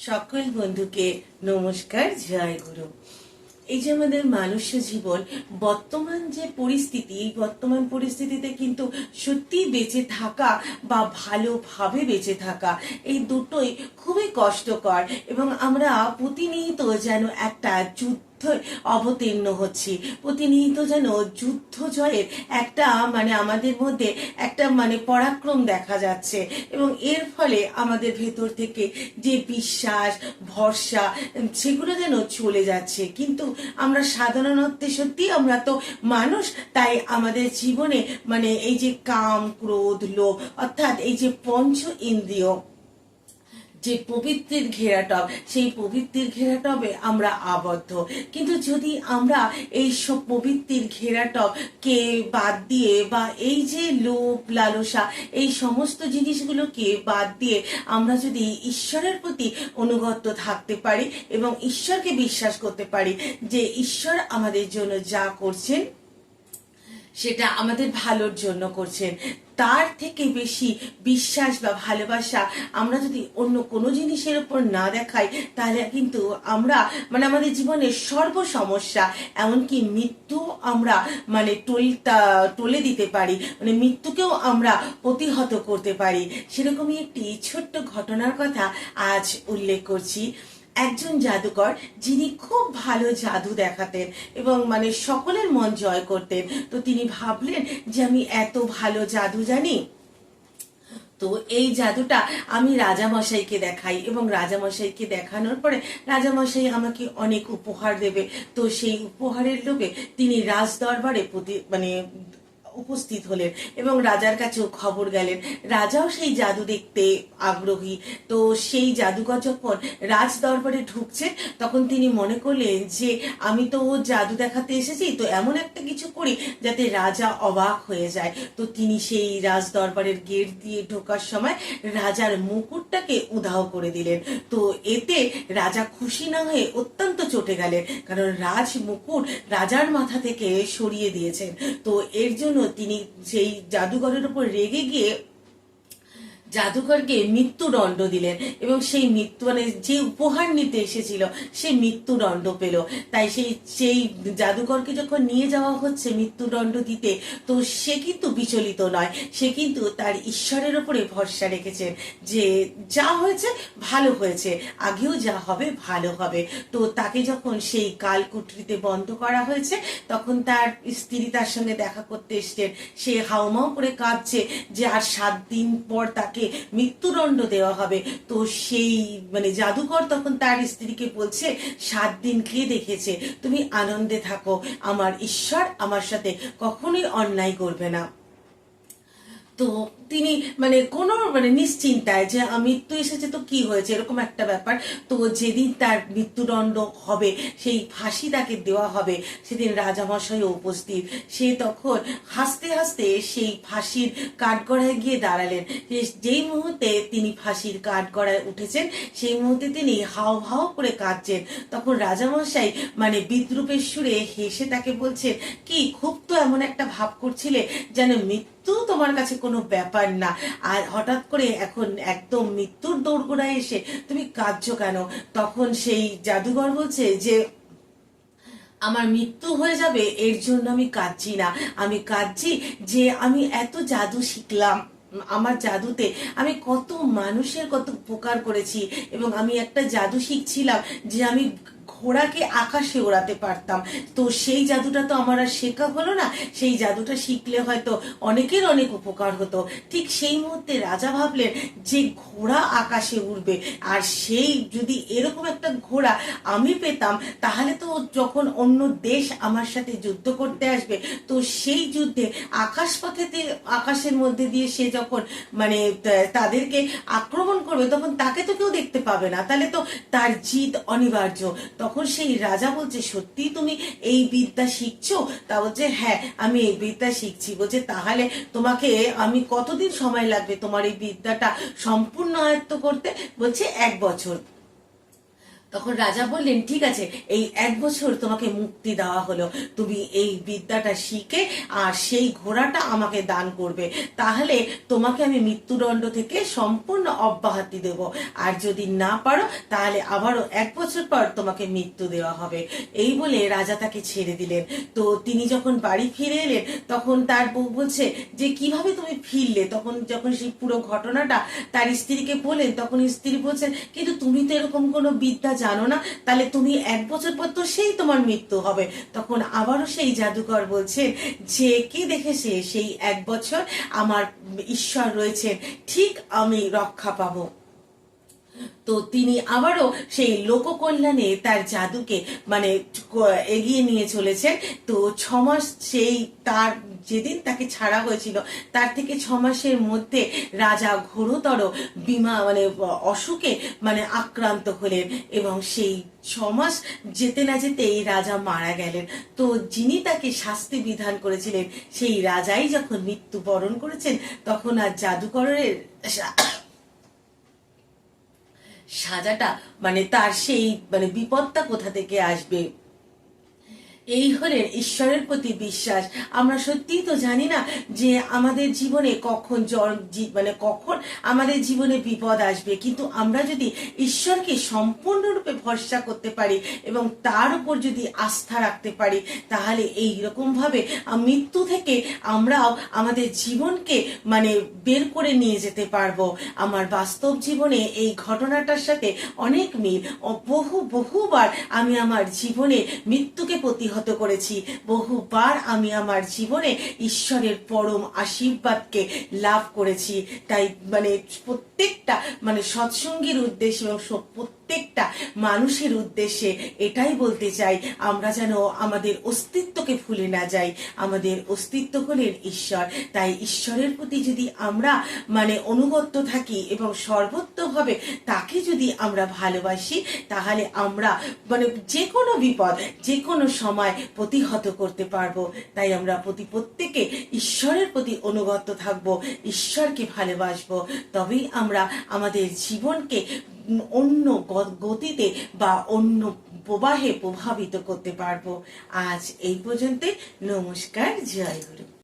সকল বন্ধুকে নমস্কার, জয় গুরু। এই যে আমাদের মানুষ জীবন, বর্তমান যে পরিস্থিতি, এই বর্তমান পরিস্থিতিতে কিন্তু সত্যি বেঁচে থাকা বা ভালোভাবে বেঁচে থাকা, এই দুটোই খুবই কষ্টকর। এবং আমরা প্রতিনিয়ত যেন একটা যুদ্ধ অবতীর্ণ হচ্ছি, প্রতিনিয়ত যেন যুদ্ধ জয়ের একটা আমাদের মধ্যে একটা পরাক্রম দেখা যাচ্ছে। এবং এর ফলে আমাদের ভেতর থেকে যে বিশ্বাস, ভরসা, সেগুলো যেন চলে যাচ্ছে। কিন্তু আমরা সাধারণত সত্যি আমরা তো মানুষ, তাই আমাদের জীবনে এই যে কাম, ক্রোধ, লোভ, অর্থাৎ এই যে পঞ্চ ইন্দ্রিয়, যে পবিত্রের ঘেরাটব, সেই পবিত্রের ঘেরাটবে আমরা আবদ্ধ। কিন্তু যদি আমরা এই সব পবিত্রের ঘেরাটব কে বাদ দিয়ে, বা এই যে লোভ, লালসা, এই সমস্ত জিনিসগুলোকে বাদ দিয়ে আমরা যদি ঈশ্বরের প্রতি অনুগত থাকতে পারি এবং ঈশ্বরকে বিশ্বাস করতে পারি যে ঈশ্বর আমাদের জন্য যা করছেন সেটা আমাদের ভালোর জন্য করছেন, তার থেকে বেশি বিশ্বাস বা ভালোবাসা আমরা যদি অন্য কোনো জিনিসের উপর না দেখাই, তাহলে কিন্তু আমরা আমাদের জীবনের সর্ব সমস্যা, এমনকি মৃত্যু আমরা টলে দিতে পারি, মৃত্যুকেও আমরা প্রতিহত করতে পারি। সেরকমই একটি ছোট্ট ঘটনার কথা আজ উল্লেখ করছি। একজন জাদুকর, যিনি খুব ভালো জাদু দেখাতেন এবং সকলের মন জয় করতেন। তো তিনি ভাবলেন যে আমি এত ভালো জাদু জানি, তো এই জাদুটা আমি রাজামশাইকে দেখাই, এবং রাজামশাইকে দেখানোর পরে রাজামশাই আমাকে অনেক উপহার দেবে। তো সেই উপহারের লোভে তিনি রাজ দরবারে উপস্থিত হলেন এবং রাজার কাছেও খবর গেলেন। রাজাও সেই জাদু দেখতে আগ্রহী। তো সেই জাদুকর যখন রাজ দরবারে ঢুকছে, তখন তিনি মনে করলেন যে আমি তো জাদু দেখাতে এসেছি, তো এমন একটা কিছু করি যাতে রাজা অবাক হয়ে যায়। তো তিনি সেই রাজ দরবারের গেট দিয়ে ঢোকার সময় রাজার মুকুটটাকে উধাও করে দিলেন। তো এতে রাজা খুশি না হয়ে অত্যন্ত চটে গেলেন, কারণ রাজ মুকুট রাজার মাথা থেকে সরিয়ে দিয়েছেন। তো এর জন্য তিনি সেই জাদুঘরের উপর রেগে গিয়ে জাদুকরকে মৃত্যুদণ্ড দিলেন, এবং সেই মৃত্যু যে উপহার নিতে এসেছিল সে মৃত্যুদণ্ড পেল। তাই সেই জাদুকরকে যখন নিয়ে যাওয়া হচ্ছে মৃত্যুদণ্ড দিতে, তো সে কিন্তু বিচলিত নয়, সে কিন্তু তার ঈশ্বরের উপরে ভরসা রেখেছেন যে যা হয়েছে ভালো হয়েছে, আগেও যা হবে ভালো হবে। তো তাকে যখন সেই কালকুঠরিতে বন্ধ করা হয়েছে, তখন তার স্ত্রী তার সঙ্গে দেখা করতে এসছেন। সে হাউমাউ করে কাঁদছে যে আর 7 দিন পর তাকে মৃত্যুদণ্ড দেওয়া হবে। তো সেই জাদুকর তখন তার স্ত্রীকে বলছে, 7 দিন কে দেখেছে, তুমি আনন্দে থাকো, আমার ঈশ্বর আমার সাথে কখনোই অন্যায় করবে না। তো তিনি কোনো নিশ্চিন্তায় যে মৃত্যু এসেছে তো কি হয়েছে, এরকম একটা ব্যাপার। তো যেদিন তার মৃত্যুদণ্ড হবে, সেই ফাঁসি তাকে দেওয়া হবে, সেদিন রাজামশাইও উপস্থিত। সে তখন হাসতে হাসতে সেই ফাঁসির কাঠগড়ায় গিয়ে দাঁড়ালেন। যেই মুহূর্তে তিনি ফাঁসির কাঠগড়ায় উঠেছেন, সেই মুহূর্তে তিনি হাও হাও করে কাঁদছেন। তখন রাজামশাই বিদ্রুপের সুরে হেসে তাকে বলছেন, কি খুব তো এমন একটা ভাব করছিলে যেন মৃত্যু তোমার কাছে কোনো ব্যাপার না, আর হঠাৎ করে এখন একদম মৃত্যুর দোরগোড়ায় এসে তুমি কাঁদছো কেন? তখন সেই জাদুঘর বলছে যে আমার মৃত্যু হয়ে যাবে এর জন্য আমি কাঁদছি না, আমি কাঁদছি যে আমি এত জাদু শিখলাম, আমার জাদুতে আমি কত মানুষের কত উপকার করেছি, এবং আমি একটা জাদু শিখছিলাম যে আমি ঘোড়াকে আকাশে ওড়াতে পারতাম। তো সেই জাদুটা তো আমার আর শেখা হলো না, সেই জাদুটা শিখলে হয়তো অনেকের অনেক উপকার হতো। ঠিক সেই মুহূর্তে রাজা ভাবলেন যে ঘোড়া আকাশে উড়বে, আর সেই যদি এরকম একটা ঘোড়া আমি পেতাম, তাহলে তো যখন অন্য দেশ আমার সাথে যুদ্ধ করতে আসবে, তো সেই যুদ্ধে আকাশের মধ্যে দিয়ে সে যখন তাদেরকে আক্রমণ করবে, তখন তাকে তো কেউ দেখতে পাবে না, তাহলে তো তার জিত অনিবার্য। তখন সেই রাজা বলছে, সত্যি তুমি এই বিদ্যা শিখছো? তা বলছে, হ্যাঁ আমি এই বিদ্যা শিখছি। বলছে, তাহলে তোমাকে আমি কতদিন সময় লাগবে তোমার এই বিদ্যাটা সম্পূর্ণ আয়ত্ত করতে? বলছে 1 বছর। তখন রাজা বললেন, ঠিক আছে, এই 1 বছর তোমাকে মুক্তি দেওয়া হলো, তুমি এই বিদ্যাটা শিখে আর সেই ঘোড়াটা আমাকে দান করবে, তাহলে তোমাকে আমি মৃত্যুদণ্ড থেকে সম্পূর্ণ অব্যাহতি দেব, আর যদি না পারো তাহলে আবারও 1 বছর পর তোমাকে মৃত্যু দেওয়া হবে। এই বলে রাজা তাকে ছেড়ে দিলেন। তো তিনি যখন বাড়ি ফিরে এলেন তখন তার বউ বলছে যে কিভাবে তুমি ফিরলে, তখন যখন সেই পুরো ঘটনাটা তার স্ত্রীকে বলেন তখন স্ত্রী বলছেন, কিন্তু তুমি তো এরকম কোনো বিদ্যা জানো না, তাহলে তুমি 1 বছর পর তো সেই তোমার মৃত্যু হবে। তখন আবারও সেই জাদুকর বলছেন যে কি দেখেছে সেই 1 বছর আমার ঈশ্বর রয়েছেন, ঠিক আমি রক্ষা পাবো। তো তিনি আবারও সেই লোককল্যাণে তার জাদুকে মানে এগিয়ে নিয়ে চলেছেন। তো 6 মাস সেই তার যেদিন তাকে ছাড়া হয়েছিল তার থেকে 6 মাসের মধ্যে রাজা ঘোরতর মানে অসুখে মানে আক্রান্ত হলেন, এবং সেই 6 মাস যেতে না যেতেই রাজা মারা গেলেন। তো যিনি তাকে শাস্তি বিধান করেছিলেন সেই রাজাই যখন মৃত্যুবরণ করেছেন, তখন আর জাদুকরের সাজাটা মানে তার সেই মানে বিপদটা কোথা থেকে আসবে। এই হলেন ঈশ্বরের প্রতি বিশ্বাস। আমরা সত্যিই তো জানি না যে আমাদের জীবনে কখন মানে কখন আমাদের জীবনে বিপদ আসবে, কিন্তু আমরা যদি ঈশ্বরকে সম্পূর্ণরূপে ভরসা করতে পারি এবং তার উপর যদি আস্থা রাখতে পারি, তাহলে এই রকম ভাবে মৃত্যু থেকে আমরাও আমাদের জীবনকে মানে বের করে নিয়ে যেতে পারবো। আমার বাস্তব জীবনে এই ঘটনাটার সাথে অনেক মিল। বহুবার আমি আমার জীবনে মৃত্যুকে প্রতিহত করেছি, বহুবার আমি আমার জীবনে ঈশ্বরের পরম আশীর্বাদকে লাভ করেছি। তাই মানে প্রত্যেকটা মানে সৎসঙ্গীর উদ্দেশ্যে এবং প্রত্যেকটা মানুষের উদ্দেশ্যে এটাই বলতে চাই, আমরা যেন আমাদের অস্তিত্বকে ভুলে না যাই। আমাদের অস্তিত্ব হলেন ঈশ্বর। তাই ঈশ্বরের প্রতি যদি আমরা মানে অনুগত থাকি এবং সর্বোত্তভাবে তাকে যদি আমরা ভালোবাসি, তাহলে আমরা মানে যে কোনো বিপদ যে কোনো সময় প্রতিহত করতে পারবো। তাই আমরা প্রত্যেকে ঈশ্বরের প্রতি অনুগত থাকবো, ঈশ্বরকে ভালোবাসবো, তবেই আমরা আমাদের জীবনকে অন্য গতিতে বা অন্য প্রবাহে প্রভাবিত করতে পারবো। আজ এই পর্যন্ত। নমস্কার, জয় গুরু।